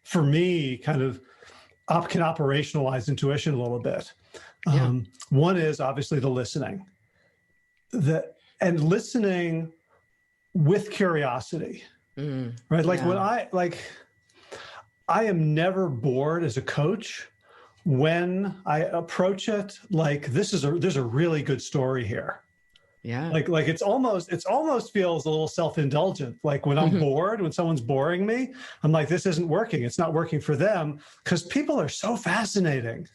for me kind of can operationalize intuition a little bit. One is obviously the listening, and listening with curiosity, right? Like when I am never bored as a coach when I approach it like there's a really good story here. Yeah. Like it's almost feels a little self-indulgent. Like when I'm bored, when someone's boring me, I'm like, this isn't working. It's not working for them, because people are so fascinating.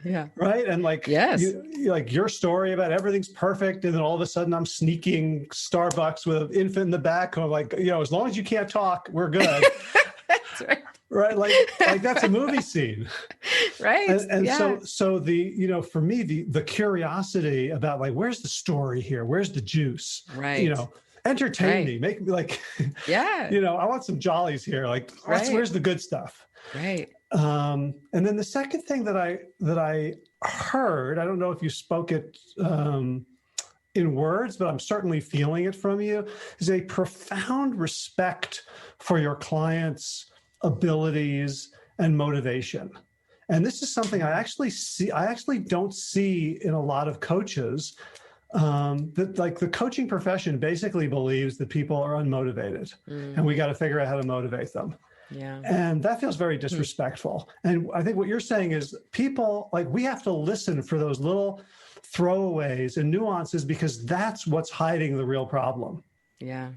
Yeah. Right. And like, yes, like your story about everything's perfect. And then all of a sudden I'm sneaking Starbucks with an infant in the back. I'm like, as long as you can't talk, we're good. That's right. Right. Like that's a movie scene. Right. And so the, for me, the curiosity about like, where's the story here? Where's the juice? Right. Entertain me, make me like, yeah, I want some jollies here. Like, where's the good stuff? Right. And then the second thing that I heard, I don't know if you spoke it in words, but I'm certainly feeling it from you, is a profound respect for your clients' abilities and motivation. And this is something I actually don't see in a lot of coaches, that like the coaching profession basically believes that people are unmotivated and we got to figure out how to motivate them. Yeah. And that feels very disrespectful. And I think what you're saying is people, like, we have to listen for those little throwaways and nuances, because that's what's hiding the real problem. Yeah.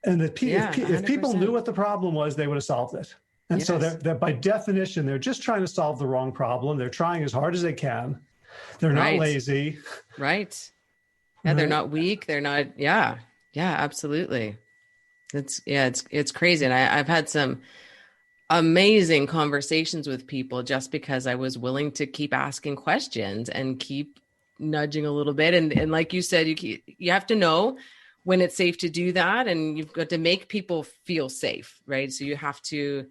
And that if people knew what the problem was, they would have solved it. And so they're by definition, they're just trying to solve the wrong problem. They're trying as hard as they can. They're not lazy. Right. Yeah. They're not weak. They're not. Yeah. Yeah, absolutely. It's crazy. And I've had some amazing conversations with people just because I was willing to keep asking questions and keep nudging a little bit. And like you said, you have to know when it's safe to do that, and you've got to make people feel safe, right? So you have to,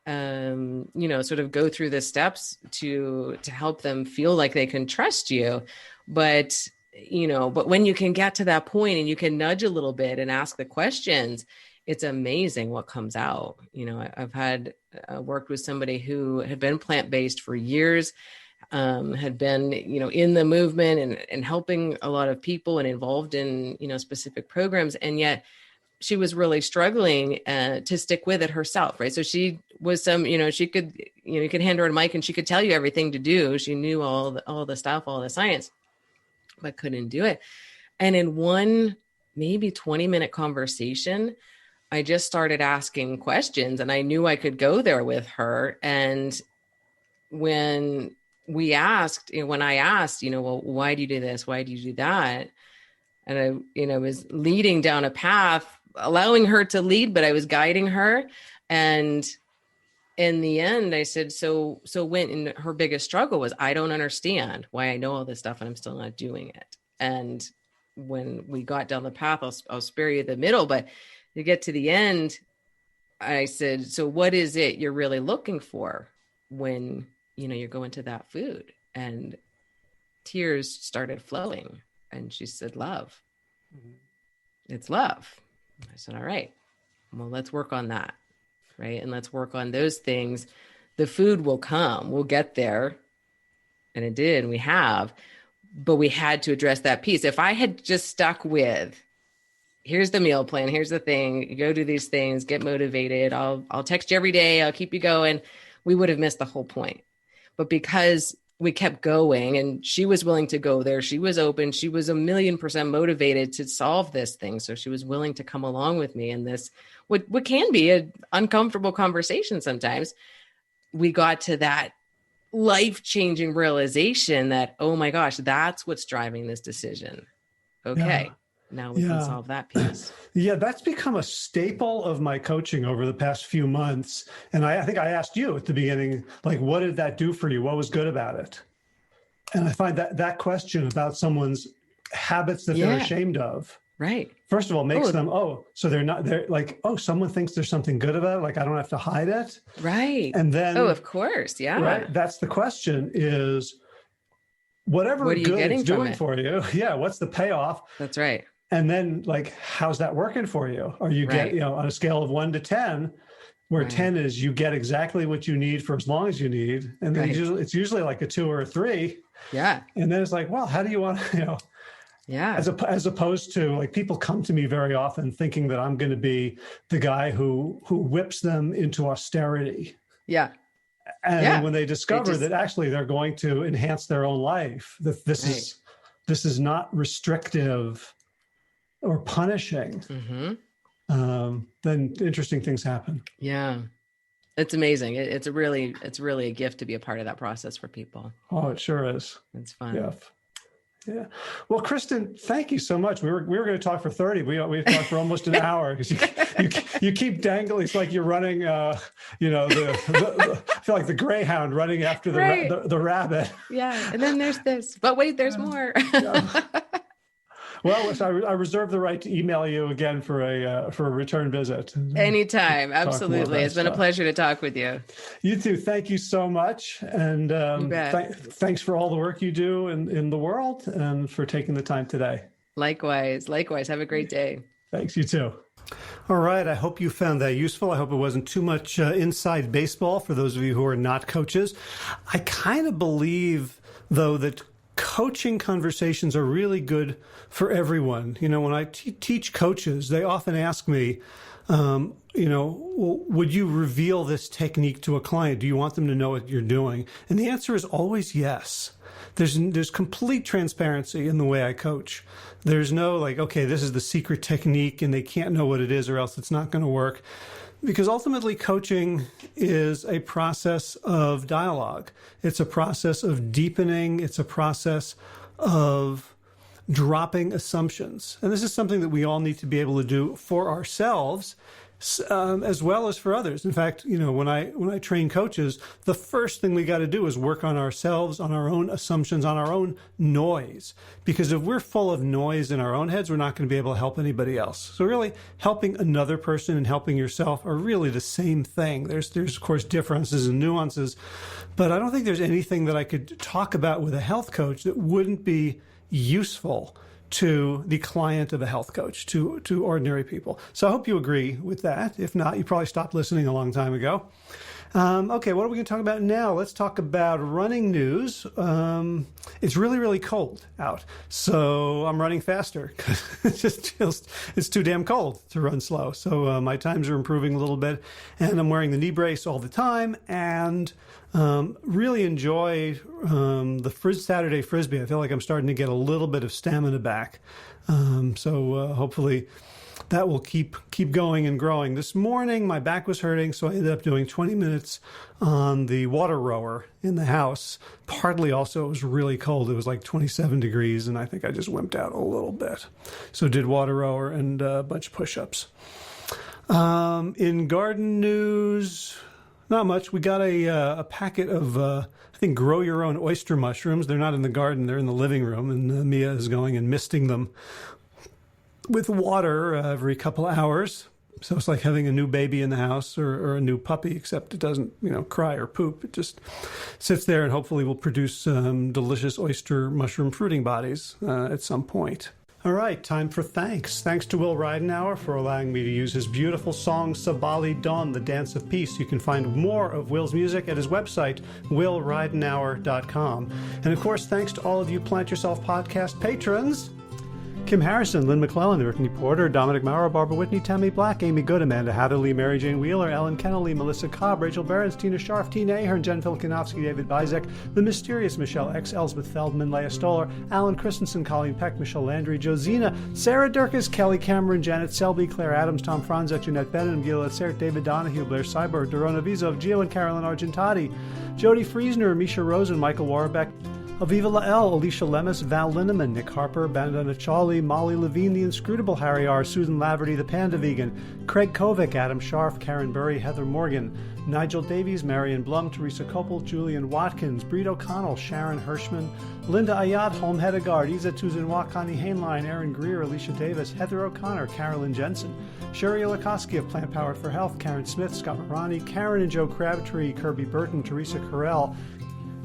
sort of go through the steps to help them feel like they can trust you. But when you can get to that point and you can nudge a little bit and ask the questions, it's amazing what comes out. I've had worked with somebody who had been plant-based for years, had been, in the movement and helping a lot of people and involved in, specific programs. And yet she was really struggling to stick with it herself, right? So she was she could, you could hand her a mic and she could tell you everything to do. She knew all the stuff, all the science, but couldn't do it. And in one maybe 20-minute conversation, I just started asking questions, and I knew I could go there with her. And when I asked, well, why do you do this? Why do you do that? And I, was leading down a path, allowing her to lead, but I was guiding her. And in the end, I said, so when her biggest struggle was, I don't understand why I know all this stuff and I'm still not doing it. And when we got down the path, I'll spare you the middle, but to get to the end, I said, so what is it you're really looking for when, you're going to that food? And tears started flowing. And she said, love. Mm-hmm. It's love. I said, all right, well, let's work on that. Right. And let's work on those things. The food will come, we'll get there. And it did. And we have, but we had to address that piece. If I had just stuck with, here's the meal plan, here's the thing, you go do these things, get motivated. I'll text you every day. I'll keep you going. We would have missed the whole point. But because we kept going and she was willing to go there, she was open, she was 1,000,000% motivated to solve this thing. So she was willing to come along with me in this, what can be an uncomfortable conversation sometimes. We got to that life-changing realization that, oh my gosh, that's what's driving this decision. Okay. Yeah. Now we can solve that piece. Yeah, that's become a staple of my coaching over the past few months. And I think I asked you at the beginning, like, what did that do for you? What was good about it? And I find that question about someone's habits that they're ashamed of. Right. First of all, makes them, so they're like, someone thinks there's something good about it. Like, I don't have to hide it. Right. And then, of course. Yeah. Right. That's the question is, whatever good it's doing for you. Yeah. What's the payoff? That's right. And then, like, how's that working for you? Or you get, on a scale of 1 to 10, where 10 is you get exactly what you need for as long as you need. And then it's usually like a 2 or a 3. Yeah. And then it's like, well, how do you want to, as opposed to, like, people come to me very often thinking that I'm going to be the guy who whips them into austerity. Yeah. And when they discover that actually they're going to enhance their own life, that this is not restrictive or punishing, then interesting things happen. Yeah. It's amazing. It's really a gift to be a part of that process for people. Oh, it sure is. It's fun. Yeah. Well, Kristen, thank you so much. We were going to talk for 30. We've talked for almost an hour because you keep dangling. It's like you're running, I feel like the greyhound running after the rabbit. Yeah. And then there's this, but wait, there's more. Well, so I reserve the right to email you again for a return visit. Anytime. Absolutely. It's been a pleasure to talk with you. You too. Thank you so much. And thanks for all the work you do in the world and for taking the time today. Likewise. Have a great day. Thanks. You too. All right. I hope you found that useful. I hope it wasn't too much inside baseball for those of you who are not coaches. I kind of believe, though, that coaching conversations are really good for everyone. When I teach coaches, they often ask me, well, would you reveal this technique to a client? Do you want them to know what you're doing? And the answer is always yes. There's complete transparency in the way I coach. There's no like, okay, this is the secret technique and they can't know what it is or else it's not going to work. Because ultimately, coaching is a process of dialogue. It's a process of deepening. It's a process of dropping assumptions. And this is something that we all need to be able to do for ourselves as well as for others. In fact, when I train coaches, the first thing we got to do is work on ourselves, on our own assumptions, on our own noise. Because if we're full of noise in our own heads, we're not going to be able to help anybody else. So really, helping another person and helping yourself are really the same thing. There's of course differences and nuances, but I don't think there's anything that I could talk about with a health coach that wouldn't be useful to the client of a health coach, to ordinary people. So I hope you agree with that. If not, you probably stopped listening a long time ago. Okay, what are we going to talk about now? Let's talk about running news. It's really, really cold out, so I'm running faster because it's too damn cold to run slow. So my times are improving a little bit, and I'm wearing the knee brace all the time, and really enjoy the Saturday Frisbee. I feel like I'm starting to get a little bit of stamina back. So hopefully that will keep going and growing. This morning, my back was hurting, so I ended up doing 20 minutes on the water rower in the house. Partly also, it was really cold. It was like 27 degrees, and I think I just wimped out a little bit. So did water rower and a bunch of push-ups. In garden news, not much. We got a packet of, I think, grow your own oyster mushrooms. They're not in the garden. They're in the living room, and Mia is going and misting them with water every couple of hours. So it's like having a new baby in the house or a new puppy, except it doesn't, cry or poop. It just sits there and hopefully will produce delicious oyster mushroom fruiting bodies at some point. All right, time for thanks. Thanks to Will Ridenauer for allowing me to use his beautiful song Sabali Dawn, The Dance of Peace. You can find more of Will's music at his website, willridenauer.com. And of course, thanks to all of you Plant Yourself podcast patrons. Kim Harrison, Lynn McClellan, Brittany Porter, Dominic Maurer, Barbara Whitney, Tammy Black, Amy Good, Amanda Hatherley, Mary Jane Wheeler, Ellen Kennelly, Melissa Cobb, Rachel Behrens, Tina Scharf, Tina Ahern, Jen Filkanovsky, David Bizek, The Mysterious Michelle X, Elsbeth Feldman, Leah Stoller, Alan Christensen, Colleen Peck, Michelle Landry, Josina, Sarah Durkis, Kelly Cameron, Janet Selby, Claire Adams, Tom Franzek, Jeanette Bennett, Gila Sert, David Donahue, Blair Cyber, Dorona Vizov, Gio and Carolyn Argentati, Jody Friesner, Misha Rosen, Michael Warbeck, Aviva Lael, Alicia Lemus, Val Linneman, Nick Harper, Bandana Chawley, Molly Levine, The Inscrutable Harry R., Susan Laverty, The Panda Vegan, Craig Kovic, Adam Scharf, Karen Burry, Heather Morgan, Nigel Davies, Marion Blum, Teresa Copel, Julian Watkins, Breed O'Connell, Sharon Hirschman, Linda Ayat, Holm Hedegaard, Isa Tuzinwa, Connie Hainline, Aaron Greer, Alicia Davis, Heather O'Connor, Carolyn Jensen, Sherry Olakoski of Plant Powered for Health, Karen Smith, Scott Marani, Karen and Joe Crabtree, Kirby Burton, Teresa Carell,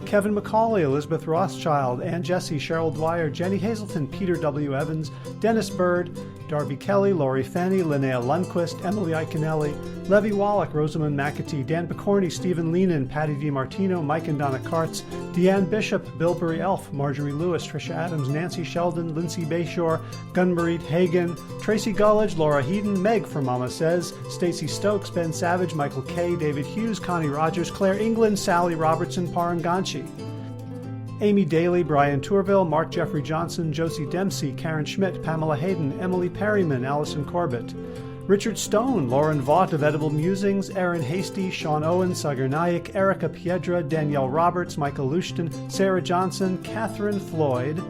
Kevin McCauley, Elizabeth Rothschild, Ann Jesse, Cheryl Dwyer, Jenny Hazelton, Peter W. Evans, Dennis Bird, Darby Kelly, Lori Fanny, Linnea Lundquist, Emily Iconelli, Levy Wallach, Rosamund McAtee, Dan Picorni, Stephen Leenan, Patty DiMartino, Mike and Donna Kartz, Deanne Bishop, Bilberry Elf, Marjorie Lewis, Trisha Adams, Nancy Sheldon, Lindsay Bayshore, Gunmarie Hagan, Tracy Gullidge, Laura Heaton, Meg from Mama Says, Stacey Stokes, Ben Savage, Michael Kay, David Hughes, Connie Rogers, Claire England, Sally Robertson, Paranganchi, Amy Daly, Brian Tourville, Mark Jeffrey Johnson, Josie Dempsey, Karen Schmidt, Pamela Hayden, Emily Perryman, Allison Corbett, Richard Stone, Lauren Vaught of Edible Musings, Aaron Hasty, Sean Owen, Sagar Naik, Erica Piedra, Danielle Roberts, Michael Lushton, Sarah Johnson, Catherine Floyd,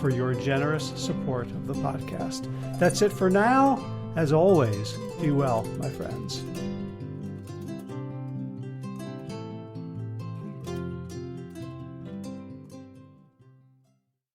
for your generous support of the podcast. That's it for now. As always, be well, my friends.